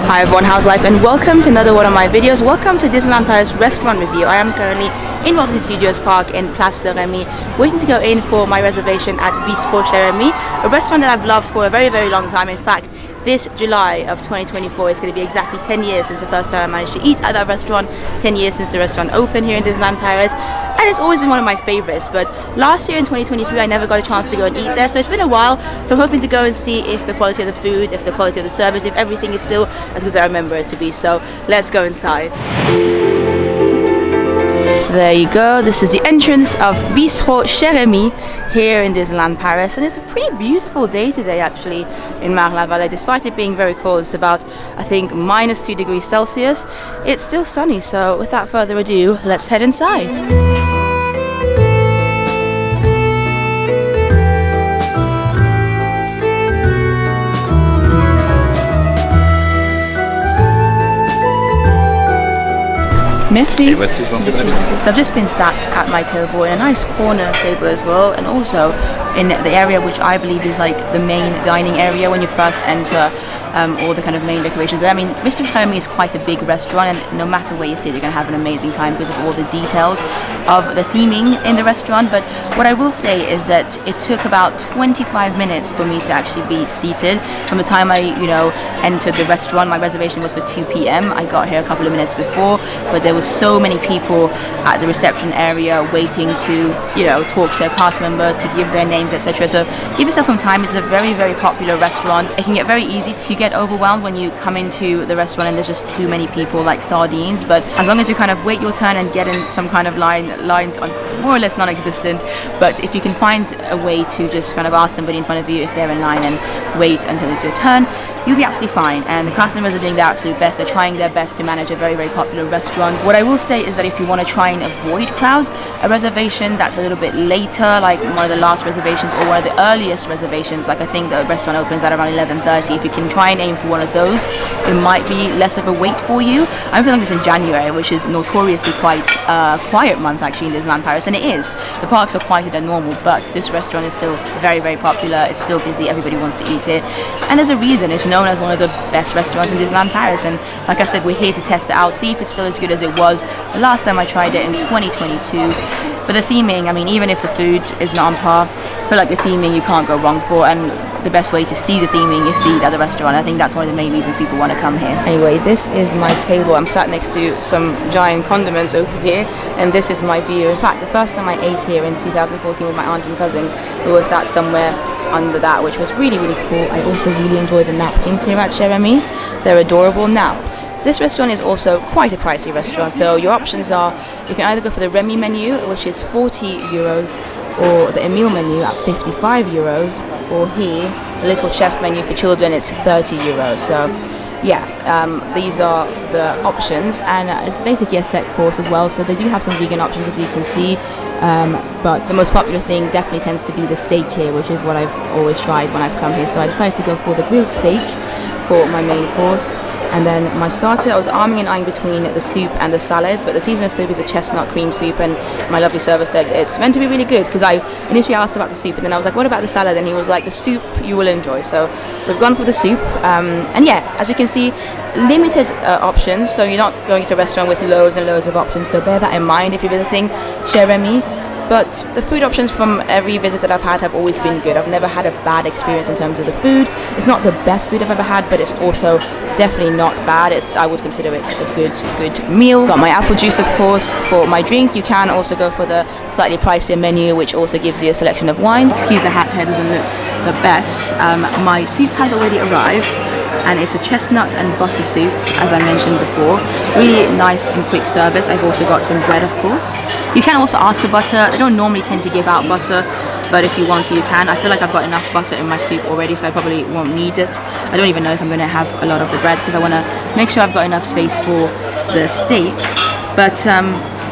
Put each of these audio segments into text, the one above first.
Hi everyone, how's life, and welcome to another one of my videos. Welcome to Disneyland Paris restaurant review. I am currently in Walt Disney Studios Park in Chez Remy, waiting to go in for my reservation at BISTROT Chez Remy, a restaurant that I've loved for a very, very long time. In fact, this July of 2024 is going to be exactly 10 years since the first time I managed to eat at that restaurant, 10 years since the restaurant opened here in Disneyland Paris, and it's always been one of my favorites. But last year in 2023 I never got a chance to go and eat there, so it's been a while. So I'm hoping to go and see if the quality of the food, if the quality of the service, if everything is still as good as I remember it to be. So let's go inside. There you go, this is the entrance of BISTROT Chez Remy here in Disneyland Paris, and it's a pretty beautiful day today actually in Mar-la-Vallée. Despite it being very cold, it's about I think -2 degrees Celsius, it's still sunny. So without further ado, let's head inside. Merci. So I've just been sat at my table in a nice corner table as well, and also in the area which I believe is like the main dining area when you first enter all the kind of main decorations. I mean, BISTROT Chez Remy is quite a big restaurant, and no matter where you sit you're going to have an amazing time because of all the details of the theming in the restaurant. But what I will say is that it took about 25 minutes for me to actually be seated from the time I entered the restaurant. My reservation was for 2 p.m. I got here a couple of minutes before, but there was so many people at the reception area waiting to talk to a cast member, to give their names, etc. So give yourself some time. It's a very, very popular restaurant. It can get very easy to get overwhelmed when you come into the restaurant and there's just too many people like sardines, but as long as you kind of wait your turn and get in some kind of lines are more or less non-existent. But if you can find a way to just kind of ask somebody in front of you if they're in line and wait until it's your turn, you'll be absolutely fine. And the customers are doing their absolute best. They're trying their best to manage a very, very popular restaurant. What I will say is that if you want to try and avoid crowds, a reservation that's a little bit later, like one of the last reservations or one of the earliest reservations, like I think the restaurant opens at around 11:30, if you can try and aim for one of those, it might be less of a wait for you. I'm feeling this in January, which is notoriously quite a quiet month actually in Disneyland Paris, and it is. The parks are quieter than normal, but this restaurant is still very, very popular. It's still busy. Everybody wants to eat it, and there's a reason. It's known as one of the best restaurants in Disneyland Paris, and like I said, we're here to test it out, see if it's still as good as it was the last time I tried it in 2022. But the theming, I mean, even if the food is not on par, I feel like the theming you can't go wrong for, and the best way to see the theming is see it at the restaurant. I think that's one of the main reasons people want to come here. Anyway, this is my table. I'm sat next to some giant condiments over here, and this is my view. In fact, the first time I ate here in 2014 with my aunt and cousin, we were sat somewhere under that, which was really, really cool. I also really enjoy the napkins here at Chez Remy. They're adorable. Now, this restaurant is also quite a pricey restaurant, so your options are you can either go for the RÉMY menu, which is 40 euros, or the Emile menu at 55 euros, or here, the Little Chef menu for children, it's 30 euros. So yeah, these are the options, and it's basically a set course as well, so they do have some vegan options as you can see, but the most popular thing definitely tends to be the steak here, which is what I've always tried when I've come here. So I decided to go for the grilled steak for my main course. And then my starter, I was arming and eyeing between the soup and the salad, but the seasonal soup is a chestnut cream soup, and my lovely server said it's meant to be really good, because I initially asked about the soup, and then I was like, what about the salad? And he was like, the soup you will enjoy. So we've gone for the soup, and yeah, as you can see, limited options, so you're not going to a restaurant with loads and loads of options, so bear that in mind if you're visiting Chez Remy. But the food options from every visit that I've had have always been good. I've never had a bad experience in terms of the food. It's not the best food I've ever had, but it's also definitely not bad. I would consider it a good meal. Got my apple juice, of course, for my drink. You can also go for the slightly pricier menu, which also gives you a selection of wine. Excuse the hat here, doesn't look the best. My soup has already arrived, and it's a chestnut and butter soup, as I mentioned before. Really nice and quick service. I've also got some bread, of course. You can also ask for butter. They don't normally tend to give out butter, but if you want to, you can. I feel like I've got enough butter in my soup already, so I probably won't need it. I don't even know if I'm going to have a lot of the bread, because I want to make sure I've got enough space for the steak. But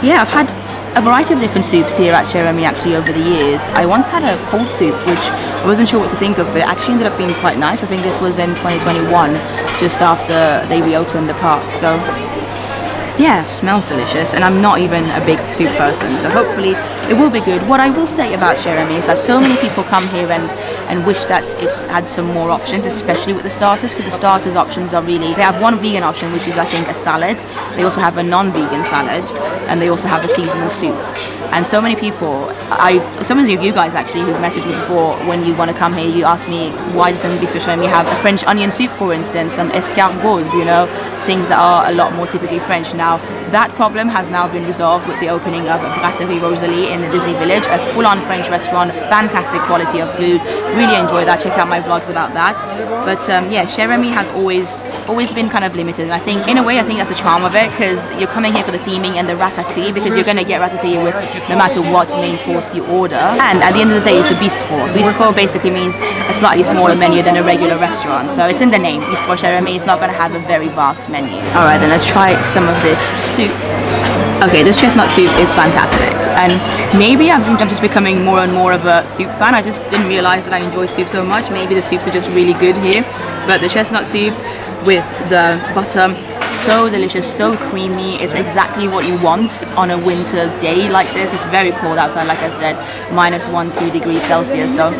yeah, I've had a variety of different soups here at Chez Remy actually over the years. I once had a cold soup, which I wasn't sure what to think of, but it actually ended up being quite nice. I think this was in 2021, just after they reopened the park. So yeah, smells delicious, and I'm not even a big soup person, so hopefully it will be good. What I will say about Chez Remy is that so many people come here and and wish that it's had some more options, especially with the starters, because the starters options are really, they have one vegan option, which is I think a salad. They also have a non-vegan salad, and they also have a seasonal soup. And so many people, some of you guys actually who've messaged me before, when you want to come here, you ask me, why doesn't BISTROT Chez Remy have a French onion soup, for instance, some escargots, you know, things that are a lot more typically French. Now, that problem has now been resolved with the opening of Brasserie Rosalie in the Disney Village, a full-on French restaurant, fantastic quality of food. Really enjoy that. Check out my vlogs about that. But yeah, Chez Remy has always been kind of limited. And I think, in a way, I think that's the charm of it, because you're coming here for the theming and the ratatouille, because you're going to get ratatouille with no matter what main course you order. And at the end of the day, it's a bistrot. Bistrot basically means a slightly smaller menu than a regular restaurant. So it's in the name. BISTROT Chez Remy is not going to have a very vast menu. Alright, then let's try some of this soup. Okay, this chestnut soup is fantastic, and maybe I'm just becoming more and more of a soup fan. I just didn't realize that I enjoy soup so much. Maybe the soups are just really good here, but the chestnut soup with the butter, so delicious, so creamy. It's exactly what you want on a winter day like this. It's very cold outside, like I said, -1-2 degrees Celsius, so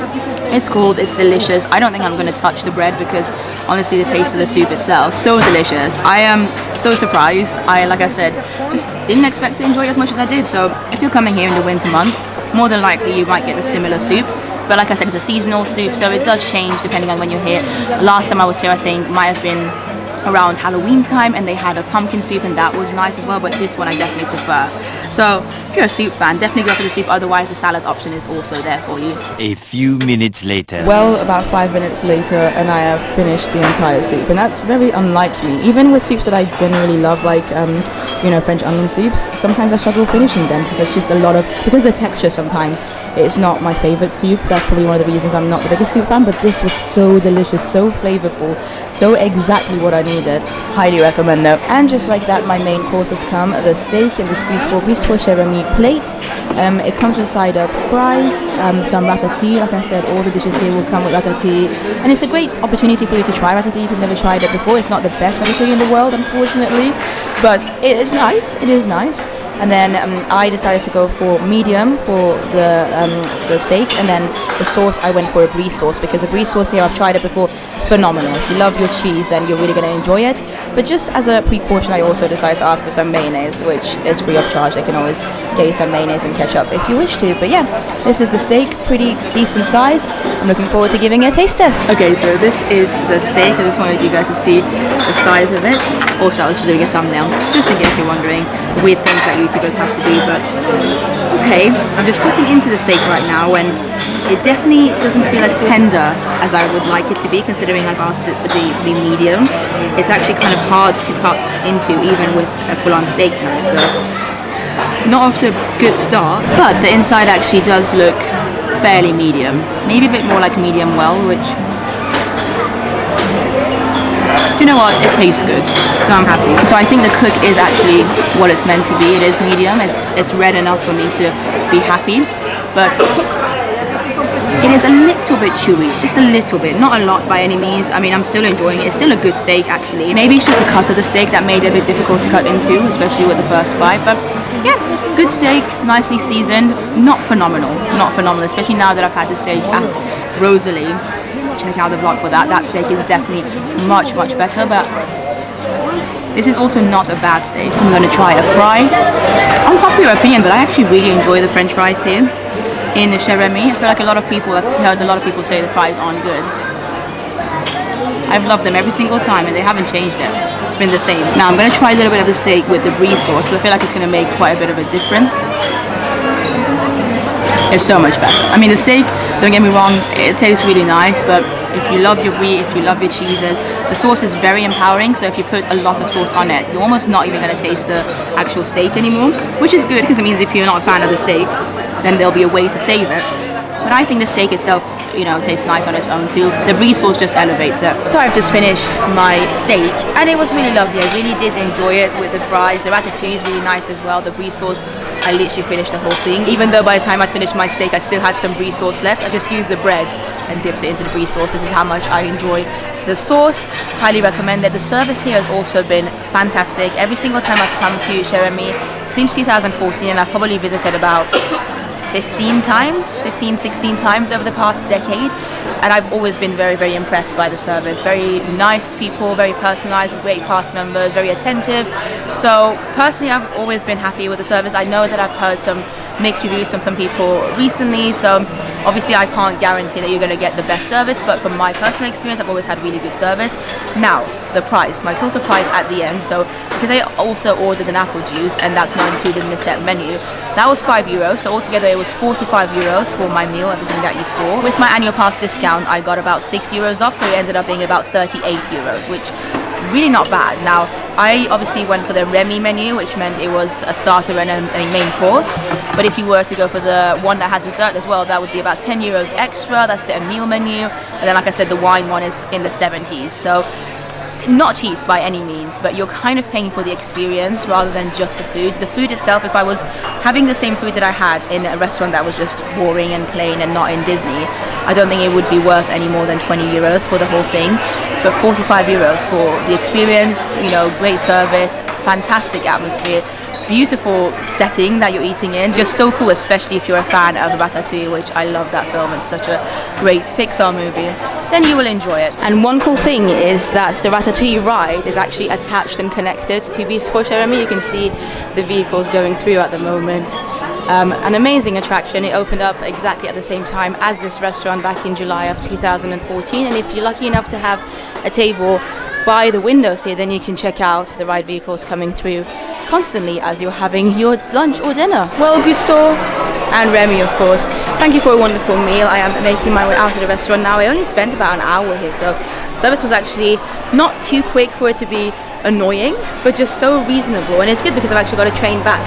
it's cold, it's delicious. I don't think I'm going to touch the bread, because honestly the taste of the soup itself, so delicious. I am so surprised. Like I said, just didn't expect to enjoy it as much as I did. So if you're coming here in the winter months, more than likely you might get a similar soup. But like I said, it's a seasonal soup, so it does change depending on when you're here. Last time I was here, I think, might have been around Halloween time, and they had a pumpkin soup, and that was nice as well, but this one I definitely prefer. So if you're a soup fan, definitely go for the soup. Otherwise, the salad option is also there for you. A few minutes later. Well, about 5 minutes later, and I have finished the entire soup, and that's very unlike me. Even with soups that I generally love, like you know, French onion soups, sometimes I struggle finishing them, because it's just a lot of, because the texture sometimes, it's not my favorite soup. That's probably one of the reasons I'm not the biggest soup fan, but this was so delicious, so flavorful, so exactly what I needed. Highly recommend it. And just like that, my main course has come, the steak in this beautiful BISTROT Chez Remy plate. It comes with a side of fries, some ratatouille. Like I said, all the dishes here will come with ratatouille, and it's a great opportunity for you to try ratatouille if you've never tried it before. It's not the best ratatouille in the world, unfortunately, but it is nice. It is nice. And then I decided to go for medium for the steak, and then the sauce I went for a brie sauce, because the brie sauce here, I've tried it before, phenomenal. If you love your cheese, then you're really going to enjoy it. But just as a precaution, I also decided to ask for some mayonnaise, which is free of charge. They can always get you some mayonnaise and ketchup if you wish to. But yeah, this is the steak, pretty decent size. I'm looking forward to giving it a taste test. Okay, so this is the steak. I just wanted you guys to see the size of it. Also, I was doing a thumbnail, just in case you're wondering. Weird things that YouTubers have to do, but okay. I'm just cutting into the steak right now, and it definitely doesn't feel as tender as I would like it to be, considering I've asked it to be medium. It's actually kind of hard to cut into, even with a full-on steak knife, so not off to a good start, but the inside actually does look fairly medium. Maybe a bit more like medium well, which, you know what, it tastes good, so I'm happy. So I think the cook is actually what it's meant to be. It is medium. It's red enough for me to be happy, but it is a little bit chewy, just a little bit, not a lot by any means. I mean, I'm still enjoying it. It's still a good steak, actually. Maybe it's just the cut of the steak that made it a bit difficult to cut into, especially with the first bite, but yeah, good steak, nicely seasoned. Not phenomenal, especially now that I've had the steak at Rosalie. Check out the vlog for that. That steak is definitely much better, but this is also not a bad steak. I'm going to try a fry. Unpopular opinion, but I actually really enjoy the French fries here in the Chez Remy. I feel like I've heard a lot of people say the fries aren't good. I've loved them every single time, and they haven't changed it. It's been the same. Now I'm going to try a little bit of the steak with the brie sauce, because I feel like it's going to make quite a bit of a difference. It's so much better. I mean, the steak, don't get me wrong, it tastes really nice, but if you love your brie, if you love your cheeses, the sauce is very empowering, so if you put a lot of sauce on it, you're almost not even going to taste the actual steak anymore, which is good, because it means if you're not a fan of the steak, then there'll be a way to save it. But I think the steak itself, you know, tastes nice on its own too. The brie sauce just elevates it. So I've just finished my steak, and it was really lovely. I really did enjoy it with the fries. The ratatouille is really nice as well. The brie sauce, I literally finished the whole thing. Even though by the time I finished my steak, I still had some brie sauce left. I just used the bread and dipped it into the brie sauce. This is how much I enjoy the sauce. Highly recommend it. The service here has also been fantastic. Every single time I've come to Chez Remy since 2014, and I've probably visited about 16 times over the past decade. and I've always been very, very impressed by the service. Very nice people, very personalised, great cast members, very attentive. So personally, I've always been happy with the service. I know that I've heard some mixed reviews from some people recently, so obviously I can't guarantee that you're going to get the best service, but from my personal experience, I've always had really good service. Now, the price, my total price at the end, so because I also ordered an apple juice and that's not included in the set menu, that was €5, so altogether it was €45 for my meal, everything that you saw. With my annual pass discount, I got about €6 off, so it ended up being about €38, which really not bad. Now, I obviously went for the Remy menu, which meant it was a starter and a main course. But if you were to go for the one that has dessert as well, that would be about €10 extra. That's the meal menu. And then, like I said, the wine one is in the 70s. So not cheap by any means, but you're kind of paying for the experience rather than just the food. The food itself, if I was having the same food that I had in a restaurant that was just boring and plain and not in Disney, I don't think it would be worth any more than €20 for the whole thing. But €45 for the experience, you know, great service, fantastic atmosphere, beautiful setting that you're eating in, just so cool, especially if you're a fan of Ratatouille, which I love that film. It's such a great Pixar movie. Then you will enjoy it. And one cool thing is that the Ratatouille ride is actually attached and connected to BISTROT Chez Remy. You can see the vehicles going through at the moment. An amazing attraction. It opened up exactly at the same time as this restaurant back in July of 2014, and if you're lucky enough to have a table by the windows here, then you can check out the ride vehicles coming through constantly as you're having your lunch or dinner. Well, Gusto and Remy, of course, thank you for a wonderful meal. I am making my way out of the restaurant now. I only spent about an hour here, so service was actually not too quick for it to be annoying, but just so reasonable. And it's good because I've actually got a train back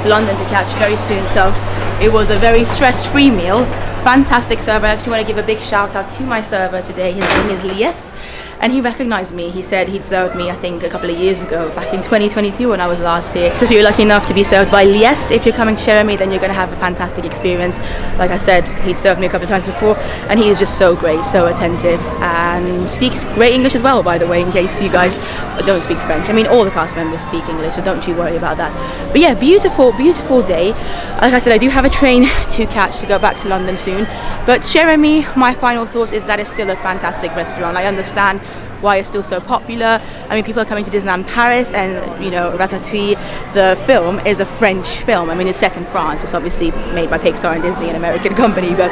to London to catch very soon, so it was a very stress-free meal. Fantastic server. I actually want to give a big shout out to my server today. His name is Lies, and he recognized me. He said he'd served me, I think, a couple of years ago, back in 2022 when I was last here. So if you're lucky enough to be served by Lies, if you're coming to Chez Remy, then you're going to have a fantastic experience. Like I said, he'd served me a couple of times before, and he is just so great, so attentive, and speaks great English as well, by the way, in case you guys don't speak French. I mean, all the cast members speak English, so don't you worry about that. But yeah, beautiful, beautiful day. Like I said, I do have a train to catch to go back to London soon. But Chez Remy, my final thought is that it's still a fantastic restaurant. I understand why it's still so popular. I mean, people are coming to Disneyland Paris, and you know, Ratatouille, the film, is a French film. I mean, it's set in France. It's obviously made by Pixar and Disney, an American company, but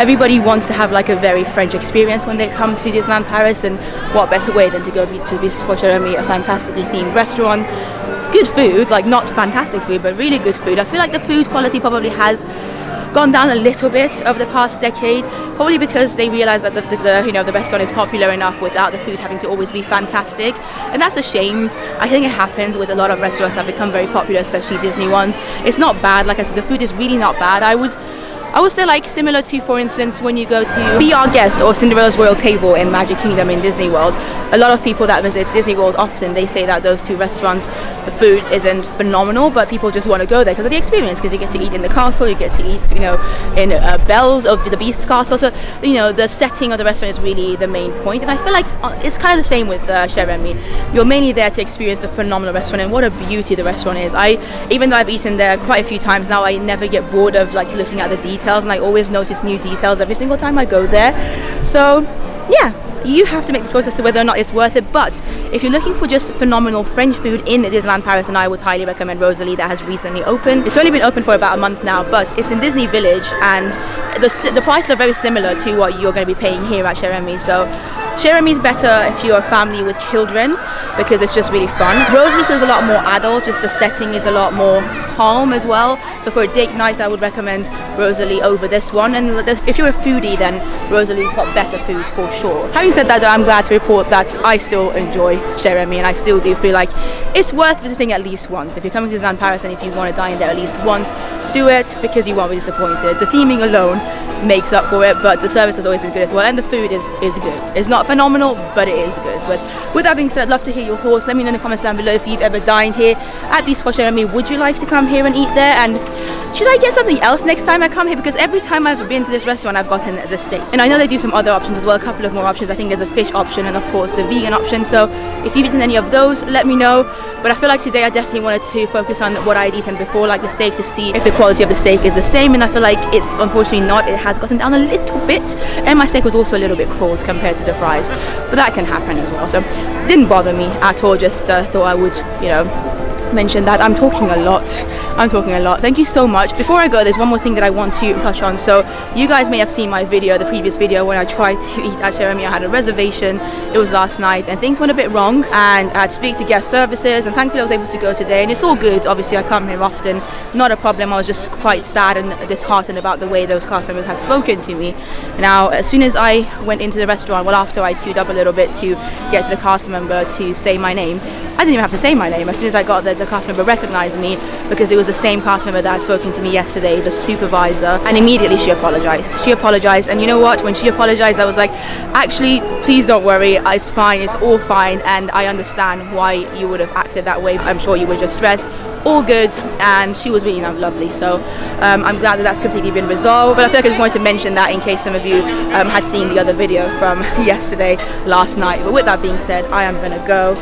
everybody wants to have like a very French experience when they come to Disneyland Paris, and what better way than to go to BISTROT Chez Remy, a fantastically themed restaurant. Good food, like not fantastic food, but really good food. I feel like the food quality probably has gone down a little bit over the past decade, probably because they realize that the restaurant is popular enough without the food having to always be fantastic, and that's a shame. I think it happens with a lot of restaurants that become very popular, especially Disney ones. It's not bad, like I said, the food is really not bad. I would say, like, similar to, for instance, when you go to Be Our Guest or Cinderella's Royal Table in Magic Kingdom in Disney World. A lot of people that visit Disney World often, they say that those two restaurants, the food isn't phenomenal, but people just want to go there because of the experience, because you get to eat in the castle, you get to eat, you know, in Belle's of the Beast Castle. So, you know, the setting of the restaurant is really the main point, and I feel like it's kind of the same with Chez Remy. You're mainly there to experience the phenomenal restaurant, and what a beauty the restaurant is. Even though I've eaten there quite a few times now, I never get bored of like looking at the details, and I always notice new details every single time I go there. So yeah, you have to make the choice as to whether or not it's worth it. But if you're looking for just phenomenal French food in Disneyland Paris, then I would highly recommend Rosalie, that has recently opened. It's only been open for about a month now, but it's in Disney Village, and the prices are very similar to what you're going to be paying here at Chez Remy. So Chez Remy is better if you're a family with children, because it's just really fun. Rosalie feels a lot more adult, just the setting is a lot more calm as well. So for a date night, I would recommend Rosalie over this one. And if you're a foodie, then Rosalie's got better food for sure. Having said that, though, I'm glad to report that I still enjoy Chez Remy, and I still do feel like it's worth visiting at least once. If you're coming to Disneyland Paris and if you want to dine there at least once, do it, because you won't be disappointed. The theming alone makes up for it, but the service has always been good as well, and the food is good. It's not phenomenal, but it is good. But with that being said, I'd love to hear your thoughts. Let me know in the comments down below if you've ever dined here at BISTROT Chez Remy. Would you like to come here and eat there? And should I get something else next time I come here? Because every time I've been to this restaurant, I've gotten the steak. And I know they do some other options as well, a couple of more options. I think there's a fish option and of course the vegan option. So if you've eaten any of those, let me know. But I feel like today I definitely wanted to focus on what I'd eaten before, like the steak, to see if the quality of the steak is the same, and I feel like it's unfortunately not. It has gotten down a little bit, and my steak was also a little bit cold compared to the fries, but that can happen as well, so didn't bother me at all. Just thought I would, you know, mention that. I'm talking a lot. Thank you so much. Before I go, there's one more thing that I want to touch on. So you guys may have seen my video, the previous video, when I tried to eat at Chez Remy. I had a reservation, it was last night, and things went a bit wrong, and I had to speak to guest services, and thankfully I was able to go today, and it's all good. Obviously I come here often, not a problem. I was just quite sad and disheartened about the way those cast members had spoken to me. Now, as soon as I went into the restaurant, well, after I'd queued up a little bit to get to the cast member to say my name, I didn't even have to say my name. As soon as I got there, the cast member recognized me, because it was the same cast member that had spoken to me yesterday, the supervisor, and immediately she apologized. And you know what, when she apologized, I was like, actually, please don't worry, it's fine, it's all fine, and I understand why you would have acted that way. I'm sure you were just stressed. All good, and she was really lovely, so I'm glad that that's completely been resolved. But I feel like I just wanted to mention that in case some of you had seen the other video from yesterday, last night. But with that being said, I am gonna go.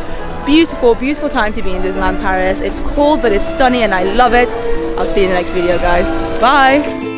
Beautiful, beautiful time to be in Disneyland Paris. It's cold, but it's sunny, and I love it. I'll see you in the next video, guys. Bye.